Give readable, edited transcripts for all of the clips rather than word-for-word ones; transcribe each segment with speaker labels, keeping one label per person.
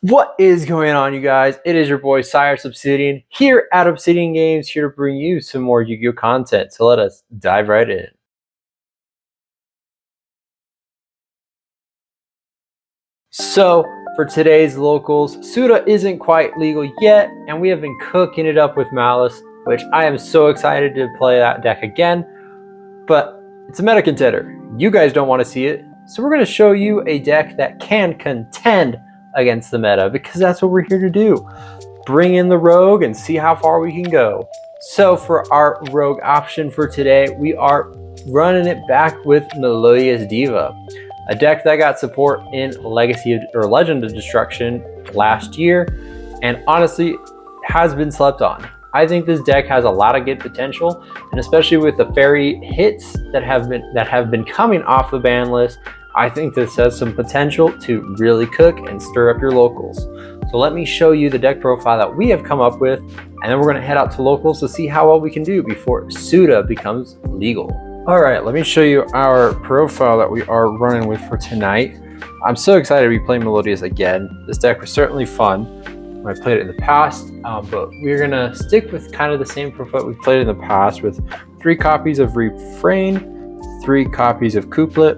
Speaker 1: What is going on, you guys? It is your boy Cyrus Obsidian here at Obsidian Games, here to bring you some more Yu-Gi-Oh content. So let us dive right in. So for today's locals, Suda isn't quite legal yet, and we have been cooking it up with Malice, which I am so excited to play that deck again. But it's a meta contender. You guys don't want to see it, so we're going to show you a deck that can contend against the meta, because that's what we're here to do. Bring in the rogue and see how far we can go. So for our rogue option for today, we are running it back with Melodious Diva, a deck that got support in Legacy or Legend of Destruction last year, and honestly has been slept on. I think this deck has a lot of good potential, and especially with the fairy hits that have been coming off the ban list, I think this has some potential to really cook and stir up your locals. So let me show you the deck profile that we have come up with, and then we're going to head out to locals to see how well we can do before Suda becomes legal. All right, let me show you our profile that we are running with for tonight. I'm so excited to be playing Melodious again. This deck was certainly fun when I played it in the past, but we're going to stick with kind of the same profile we've played in the past with 3 copies of Refrain, 3 copies of Couplet,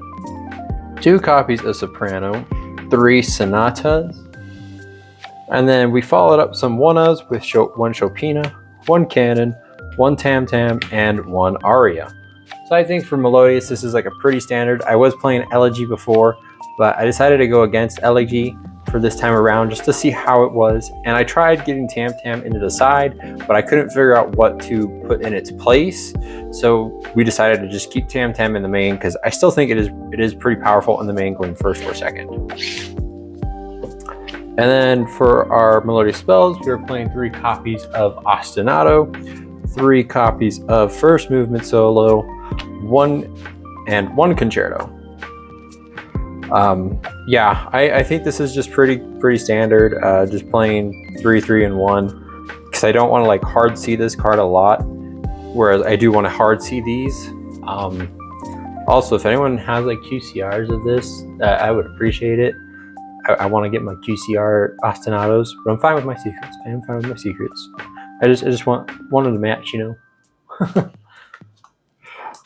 Speaker 1: 2 copies of Soprano, 3 Sonatas, and then we followed up some 1-ofs with 1 Chopina, 1 Cannon, 1 Tam Tam, and 1 Aria. So I think for Melodious, this is like a pretty standard. I was playing Elegy before, but I decided to go against Elegy for this time around just to see how it was. And I tried getting Tam Tam into the side, but I couldn't figure out what to put in its place. So we decided to just keep Tam Tam in the main, because I still think it is pretty powerful in the main going first or second. And then for our Melodious spells, we are playing 3 copies of Ostinato, 3 copies of First Movement Solo, 1 Concerto. Yeah, I think this is just pretty standard. Just playing 3, 3, and 1, because I don't want to like hard see this card a lot, whereas I do want to hard see these. Also, if anyone has like QCRs of this, I would appreciate it. I want to get my QCR Ostinatos, but I'm fine with my secrets. I am fine with my secrets. I just wanted to match, you know.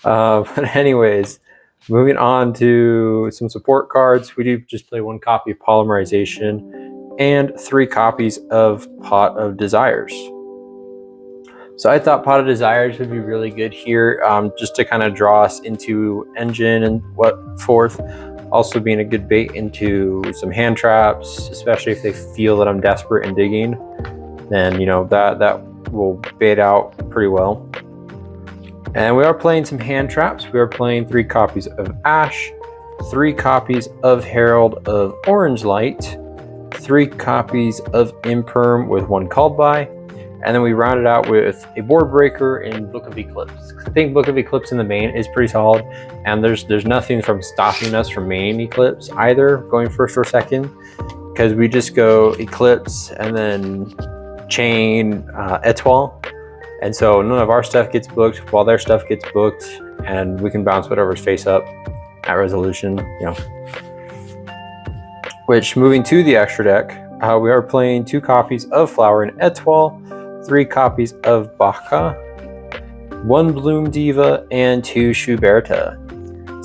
Speaker 1: But anyways, moving on to some support cards, we do just play 1 copy of Polymerization and 3 copies of Pot of Desires. So I thought Pot of Desires would be really good here, just to kind of draw us into Engine and what forth. Also being a good bait into some hand traps, especially if they feel that I'm desperate and digging, then you know that will bait out pretty well. And we are playing some hand traps. We are playing 3 copies of Ash, 3 copies of Herald of Orange Light, 3 copies of Imperm with 1 called by, and then we round it out with a board breaker in Book of Eclipse. I think Book of Eclipse in the main is pretty solid, and there's nothing from stopping us from maining Eclipse either, going first or second, because we just go Eclipse and then chain Etoile. And so none of our stuff gets booked while their stuff gets booked, and we can bounce whatever's face up at resolution, you know. Which, moving to the extra deck, we are playing 2 copies of Flower and Etoile, 3 copies of Baka, 1 Bloom Diva, and 2 Schuberta.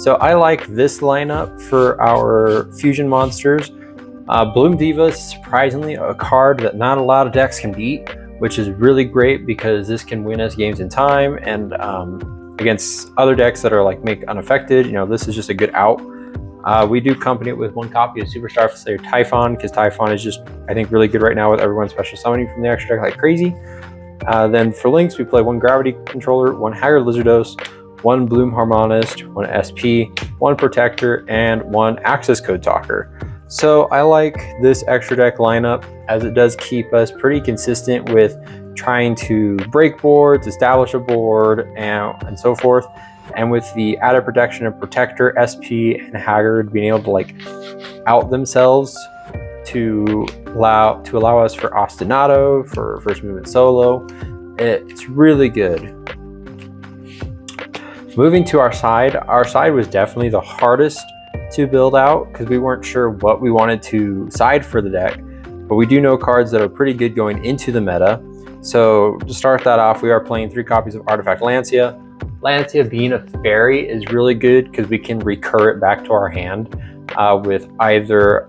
Speaker 1: So I like this lineup for our fusion monsters. Bloom Diva is surprisingly a card that not a lot of decks can beat, which is really great because this can win us games in time, and against other decks that are like make unaffected, you know, this is just a good out. We do accompany it with 1 copy of Superstar Slayer Typhon, because Typhon is just, I think, really good right now with everyone special summoning from the extra deck like crazy. Then for links, we play 1 Gravity Controller, 1 Haggard Lizardos, 1 Bloom Harmonist, 1 SP, 1 Protector, and 1 Access Code Talker. So I like this extra deck lineup, as it does keep us pretty consistent with trying to break boards, establish a board, and so forth. And with the added protection of Protector, SP, and Haggard being able to like out themselves to allow us for Ostinato, for First Movement Solo, it's really good. Moving to our side was definitely the hardest to build out, because we weren't sure what we wanted to side for the deck. but we do know cards that are pretty good going into the meta. So to start that off, we are playing 3 copies of Artifact Lancia. Lancia being a fairy is really good because we can recur it back to our hand with either,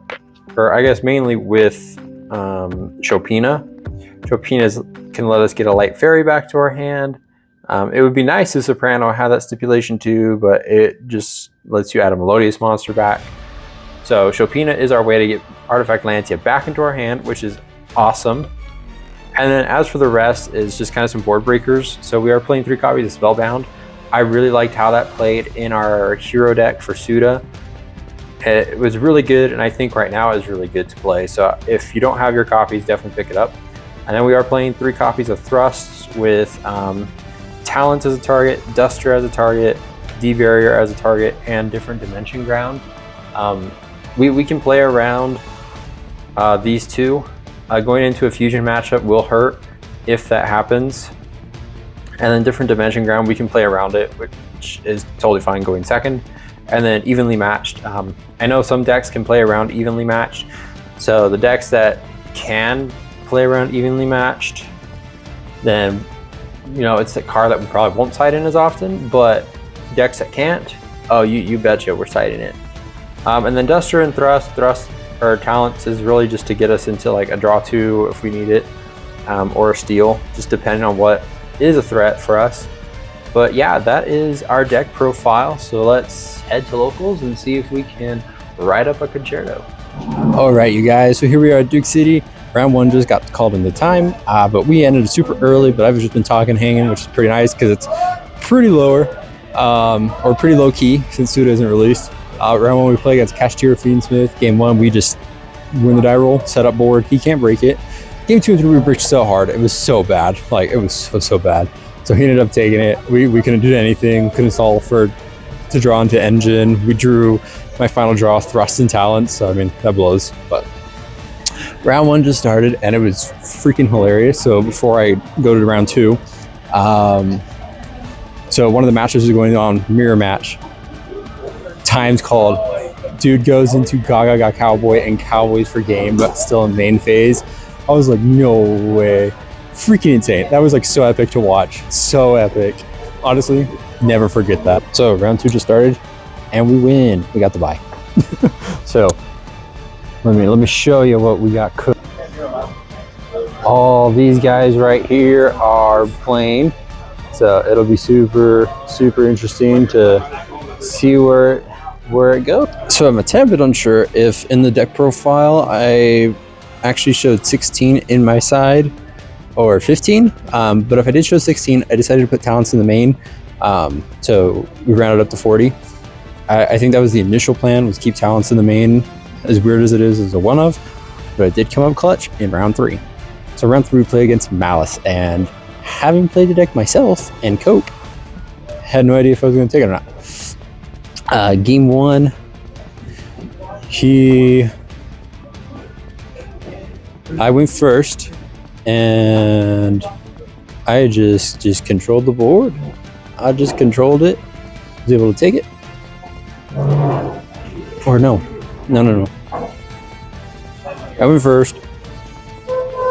Speaker 1: or I guess mainly with Chopina. Chopina can let us get a light fairy back to our hand. It would be nice if Soprano had that stipulation too, but it just lets you add a Melodious monster back. So Chopina is our way to get Artifact Lancia back into our hand, which is awesome. And then as for the rest is just kind of some board breakers. So we are playing 3 copies of Spellbound. I really liked how that played in our hero deck for Suda. It was really good, and I think right now is really good to play. So if you don't have your copies, definitely pick it up. And then we are playing 3 copies of Thrusts with Talents as a target, Duster as a target, D-Barrier as a target, and Different Dimension Ground. We can play around these 2. Going into a fusion matchup will hurt if that happens. And then Different Dimension Ground, we can play around it, which is totally fine going second. And then Evenly Matched. I know some decks can play around Evenly Matched. So the decks that can play around Evenly Matched, then, you know, it's a card that we probably won't side in as often, but decks that can't, oh, you betcha we're siding it. And then Duster and Thrust or Talents is really just to get us into like a draw 2 if we need it, or a steal, just depending on what is a threat for us. But yeah, that is our deck profile. So let's head to locals and see if we can write up a concerto.
Speaker 2: All right, you guys. So here we are at Duke City. Round 1 just got called into time, but we ended super early. But I've just been talking, hanging, which is pretty nice because it's pretty lower, or pretty low key since Suda isn't released. Round 1 we play against Cashier Fiendsmith. Game 1 we just win the die roll, set up board. He can't break it. Game 2 and 3 we bricked so hard. It was so bad. Like, it was so bad. So he ended up taking it. We couldn't do anything. Couldn't solve to draw into Engine. We drew my final draw, Thrust and Talents. So I mean, that blows. But round 1 just started and it was freaking hilarious. So before I go to round 2, so one of the matches was going on, mirror match. Time's called. Dude goes into Gaga got Cowboy and Cowboys for game, but still in main phase. I was like, no way. Freaking insane. That was like so epic to watch. So epic. Honestly, never forget that. So round 2 just started and we win. We got the bye. So let me show you what we got cooked. All these guys right here are playing. So it'll be super interesting to see where it goes. So I'm a tad bit unsure if in the deck profile I actually showed 16 in my side or 15, but if I did show 16, I decided to put Talents in the main, so we rounded up to 40. I think that was the initial plan, was keep Talents in the main, as weird as it is as a one of, but it did come up clutch in round 3. So round 3 we play against Malice, and having played the deck myself and Coke, had no idea if I was going to take it or not. Game 1, I went first, and I just controlled the board. I just controlled it. Was able to take it. Or no. I went first.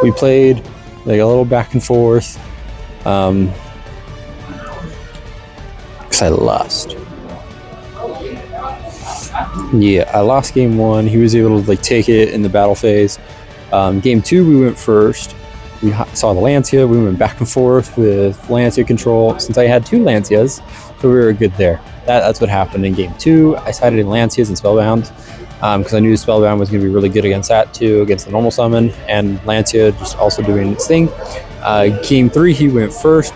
Speaker 2: We played like a little back and forth. Because I lost. Yeah, I lost game 1. He was able to like take it in the battle phase. Game 2, we went first. We saw the Lancia. We went back and forth with Lancia control. Since I had 2 Lancias, so we were good there. That's what happened in game 2. I sided in Lancias and Spellbound because I knew Spellbound was going to be really good against that too, against the normal summon, and Lancia just also doing its thing. Game 3, he went first.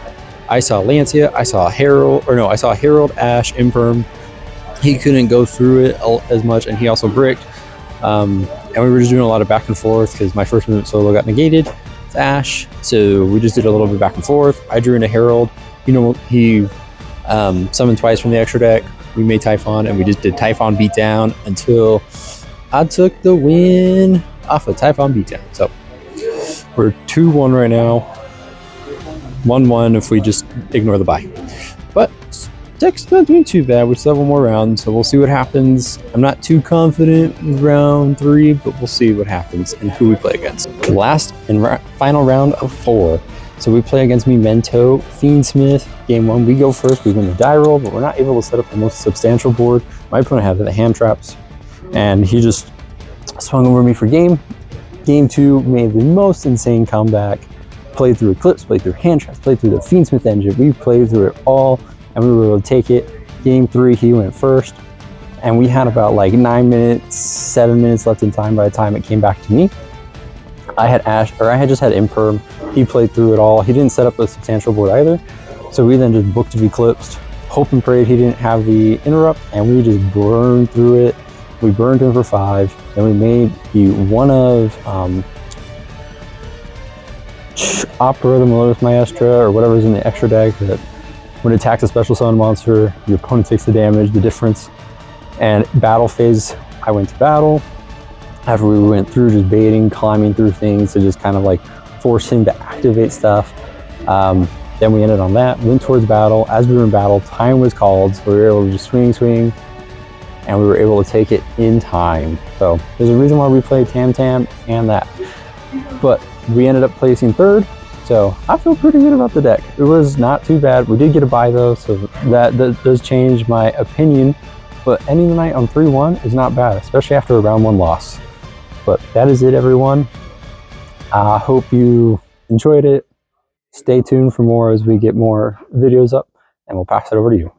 Speaker 2: I saw Lancia. I saw Herald, Ash, Imperm. He couldn't go through it as much, and he also bricked. And we were just doing a lot of back and forth because my first movement solo got negated. It's Ash, so we just did a little bit back and forth. I drew into Herald. You know, he summoned twice from the extra deck. We made Typhon, and we just did Typhon beatdown until I took the win off of Typhon beatdown. So we're 2-1 right now. 1-1 if we just ignore the bye. But deck's not doing too bad. We still have one more round, so we'll see what happens. I'm not too confident with round 3, but we'll see what happens and who we play against. Last and final round of 4. So we play against Memento, Fiendsmith. Game 1, we go first. We win the die roll, but we're not able to set up the most substantial board. My opponent had the hand traps, and he just swung over me for game. Game 2 made the most insane comeback. Played through Eclipse, played through hand traps, played through the Fiendsmith engine. We played through it all, and we were able to take it. Game 3, he went first, and we had about like 9 minutes, 7 minutes left in time by the time it came back to me. I had just had Imperm. He played through it all. He didn't set up a substantial board either, so we then just booked of Eclipsed, hope and prayed he didn't have the interrupt, and we just burned through it. We burned him for 5, and we made the one of Opera, the Melodious Maestra, or whatever's in the extra deck, that when it attacks a special summon monster, your opponent takes the damage, the difference. And battle phase, I went to battle. After we went through just baiting, climbing through things to just kind of like force him to activate stuff. Then we ended on that, went towards battle. As we were in battle, time was called, so we were able to just swing, and we were able to take it in time. So there's a reason why we played Tam Tam and that. But we ended up placing 3rd, so I feel pretty good about the deck. It was not too bad. We did get a bye though, so that does change my opinion. But ending the night on 3-1 is not bad, especially after a round 1 loss. But that is it, everyone. I hope you enjoyed it. Stay tuned for more as we get more videos up, and we'll pass it over to you.